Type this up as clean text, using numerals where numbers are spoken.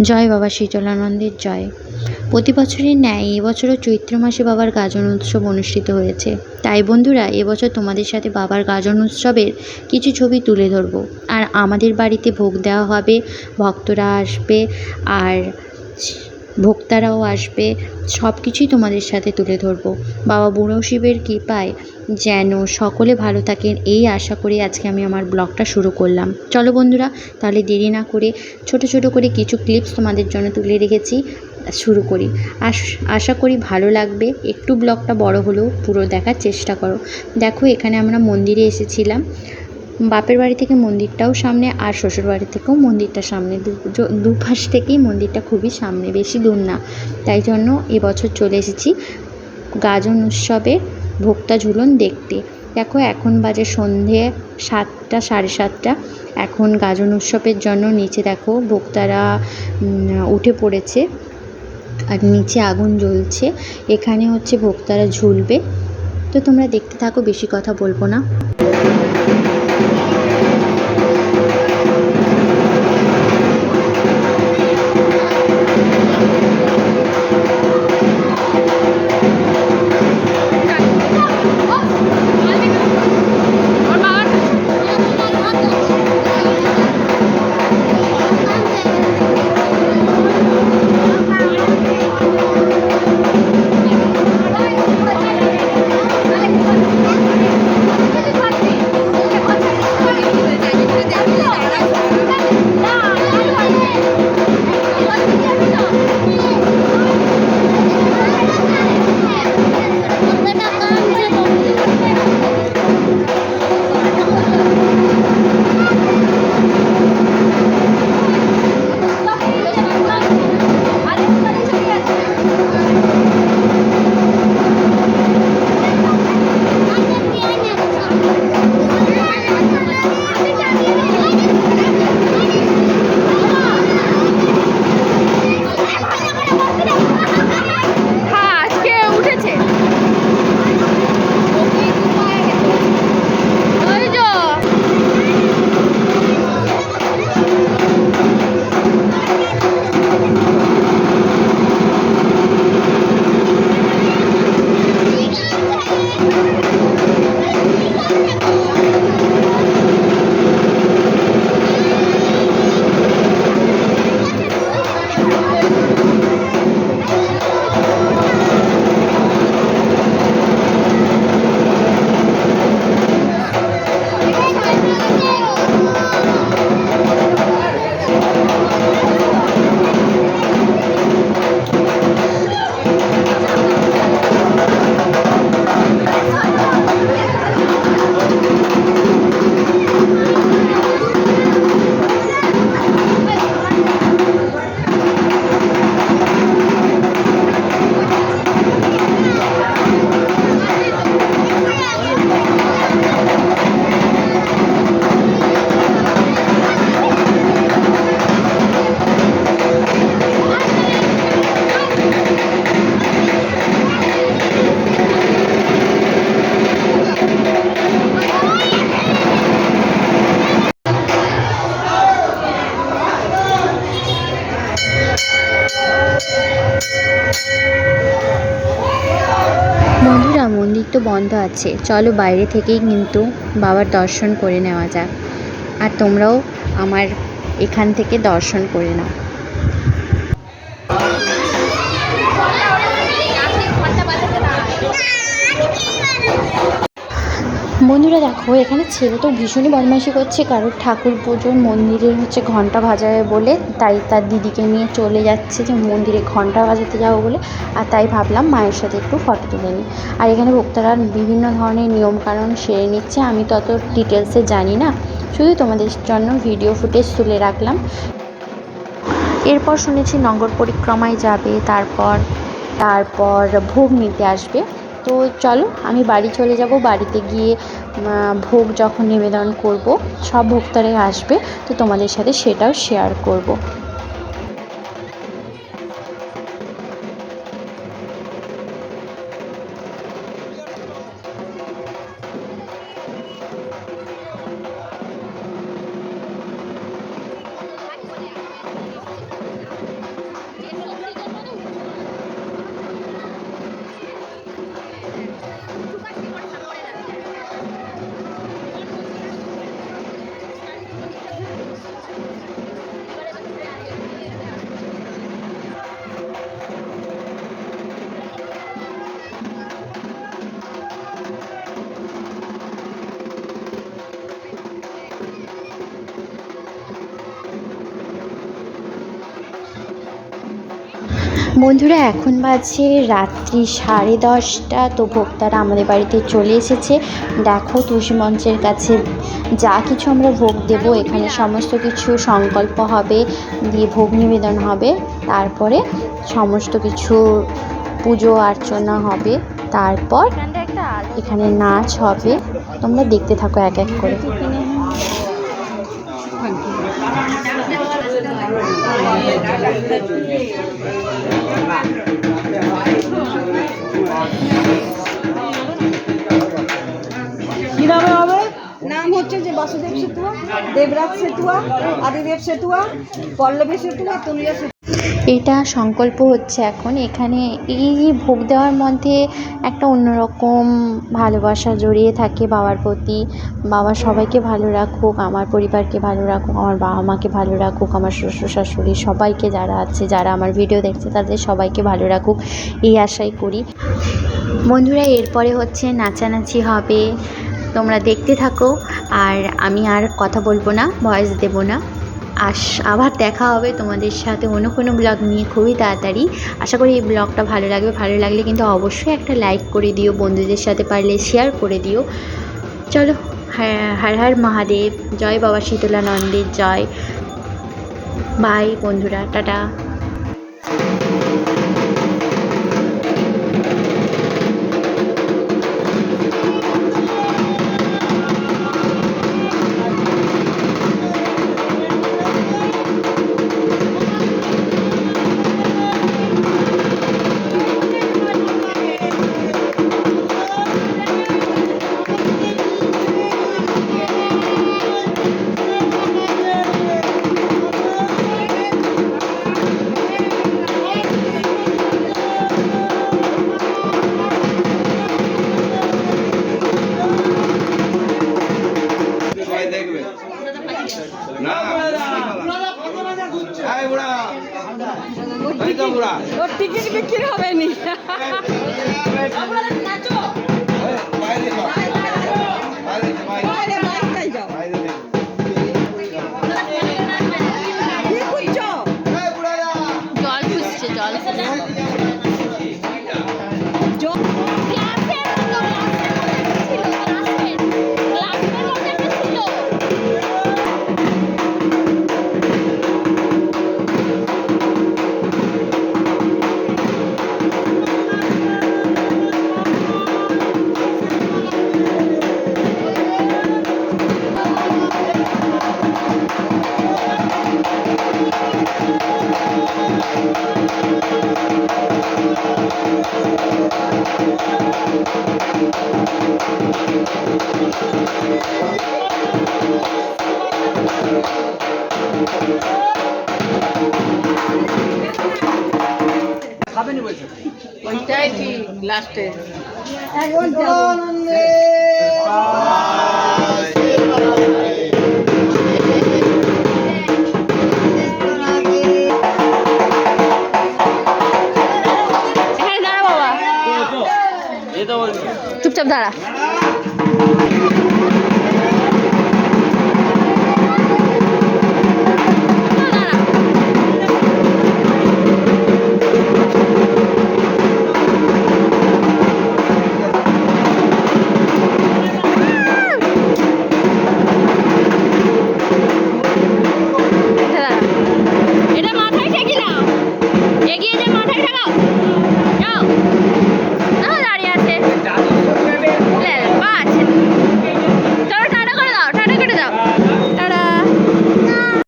জয় বাবা শীতলানন্দের জয়। প্রতি বছরের ন্যায় এবছরও চৈত্র মাসে বাবার গাজন উৎসব অনুষ্ঠিত হয়েছে। তাই বন্ধুরা, এবছর তোমাদের সাথে বাবার গাজন উৎসবের কিছু ছবি তুলে ধরবো। আর আমাদের বাড়িতে ভোগ দেওয়া হবে, ভক্তরা আসবে, আর ভোক্তারাও আসবে, সব কিছুই তোমাদের সাথে তুলে ধরবো। বাবা বুড়ো শিবের কৃপায় যেন সকলে ভালো থাকেন, এই আশা করে আজকে আমি আমার ব্লগটা শুরু করলাম। চলো বন্ধুরা, তাহলে দেরি না করে ছোট ছোট করে কিছু ক্লিপস তোমাদের জন্য তুলে রেখেছি, শুরু করি। আশা করি ভালো লাগবে। একটু ব্লগটা বড় হলেও পুরো দেখার চেষ্টা করো। দেখো, এখানে আমরা মন্দিরে এসেছিলাম। বাপের বাড়ি থেকে মন্দিরটাও সামনে, আর শ্বশুর বাড়ি থেকেও মন্দিরটা সামনে, দুপাশ থেকেই মন্দিরটা খুবই সামনে, বেশি দূর না। তাই জন্য এবছর চলে এসেছি গাজন উৎসবে ভোক্তা ঝুলন দেখতে। দেখো, এখন বাজে সন্ধে 7টা, 7:30। এখন গাজন উৎসবের জন্য নিচে দেখো ভোক্তারা উঠে পড়েছে, আর নিচে আগুন জ্বলছে। এখানে হচ্ছে ভোক্তারা ঝুলবে। তো তোমরা দেখতে থাকো, বেশি কথা বলবো না। বন্ধুরা, মন্দির তো বন্ধ আছে, চলো বাইরে থেকেই কিন্তু বাবার দর্শন করে নেওয়া যাক। আর তোমরাও আমার এখান থেকে দর্শন করে নাও। বন্ধুরা দেখো, এখানে ছেলে তো ভীষণই বদমাইশি করছে, কারোর ঠাকুর পুজোর মন্দিরে হচ্ছে ঘন্টা বাজাবে বলে, তাই তার দিদিকে নিয়ে চলে যাচ্ছে যে মন্দিরে ঘন্টা বাজাতে যাবো বলে। আর তাই ভাবলাম মায়ের সাথে একটু ফটো তুলে নিই। আর এখানে ভক্তরা বিভিন্ন ধরনের নিয়মকানুন সেরে নিচ্ছে, আমি তত ডিটেলসে জানি না, শুধু তোমাদের জন্য ভিডিও ফুটেজ তুলে রাখলাম। এরপর শুনেছি নগর পরিক্রমায় যাবে, তারপর ভোগ নিতে আসবে। তো চলো, আমি বাড়ি চলে যাব। বাড়িতে গিয়ে ভোগ যখন নিবেদন করব, সব ভক্তরাই আসবে, তো তোমাদের সাথে সেটাও শেয়ার করব। বন্ধুরা এখন বাজে রাত্রি 10:30। তো ভোক্তারা আমাদের বাড়িতে চলে এসেছে। দেখো তুলসী মঞ্চের কাছে যা কিছু আমরা ভোগ দেব, এখানে সমস্ত কিছু সংকল্প হবে, দিয়ে ভোগ নিবেদন হবে, তারপরে সমস্ত কিছু পুজো অর্চনা হবে, তারপর এখানে নাচ হবে। তোমরা দেখতে থাকো এক এক করে। কি নামে হবে? নাম হচ্ছে যে বাসুদেব সেতুয়া, দেবরাজ সেতুয়া, আদিদেব সেতুয়া, পল্লবী সেতুয়া, তুলিয়া সেতুয়া। এটা সংকল্প হচ্ছে এখন। এখানে এই ভোগ দেওয়ার মধ্যে একটা অন্যরকম ভালোবাসা জড়িয়ে থাকে বাবার প্রতি। বাবা সবাইকে ভালো রাখুক, আমার পরিবারকে ভালো রাখুক, আমার বাবা মাকে ভালো রাখুক, আমার শ্বশুর শাশুড়ি সবাইকে যারা আছে, যারা আমার ভিডিও দেখছে তাদের সবাইকে ভালো রাখুক, এই আশাই করি। বন্ধুরা এরপরে হচ্ছে নাচানাচি হবে, তোমরা দেখতে থাকো। আর আমি আর কথা বলবো না, ভয়েস দেবো না। আবার দেখা হবে তোমাদের সাথে অন্য কোনো ব্লগ নিয়ে খুবই তাড়াতাড়ি। আশা করি এই ব্লগটা ভালো লাগবে। ভালো লাগলে কিন্তু অবশ্যই একটা লাইক করে দিও, বন্ধুদের সাথে পারলে শেয়ার করে দিও। চলো, হর হর মহাদেব, জয় বাবা শীতলানন্দের জয়। বাই বন্ধুরা, টাটা। ওর টিকিট বিক্রি হবে নি। ওইটাই ঠিক লাস্টে। চুপচাপ দাঁড়া।